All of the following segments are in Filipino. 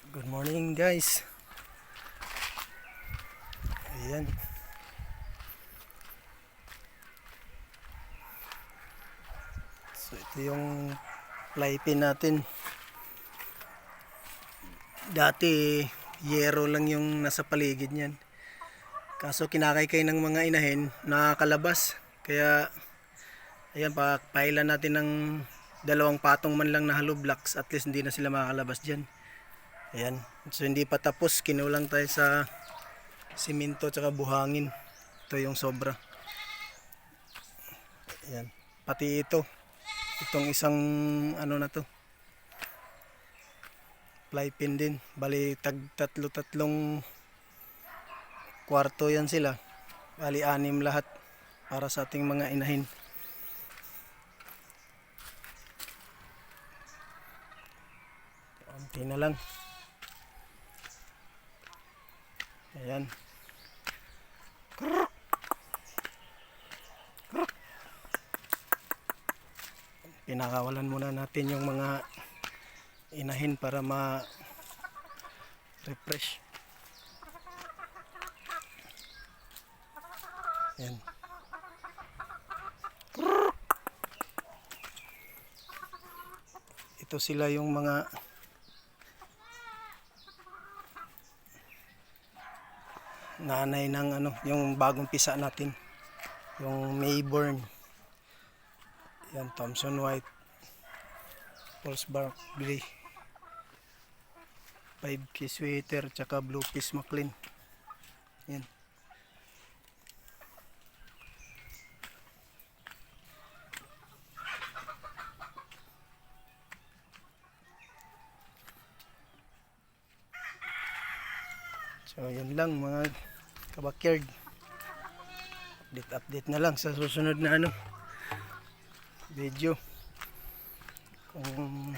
Good morning guys. Ayan. So ito yung fly pin natin. Dati yero lang yung nasa paligid niyan. Kaso kinakaykay ng mga inahin nakakalabas. Kaya ayan, pakapailan natin ng dalawang patong man lang na hollow blocks, at least hindi na sila makakalabas diyan. Ayan. So hindi pa tapos, kinulang tayo sa simento tsaka buhangin. Ito yung sobra. Ayan. Pati itong isang ano na to, fly pin din. Bali tatlong kwarto yan sila. Bali 6 lahat para sa ating mga inahin. Konti na lang. Ayan. Pinakawalan muna natin yung mga inahin para ma-refresh. Ayan. Ito sila yung mga nanay ng ano, yung bagong pisa natin, yung Mayborn. Yan, Thompson White, Pulse-Bark Gray, 5K Sweater, tsaka Blue Peace McLean. Yan. So yan lang mga kabakyard. Update na lang sa susunod na ano, video kung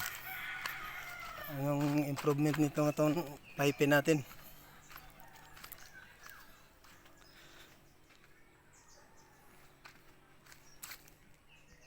anong improvement nito ng pipe natin.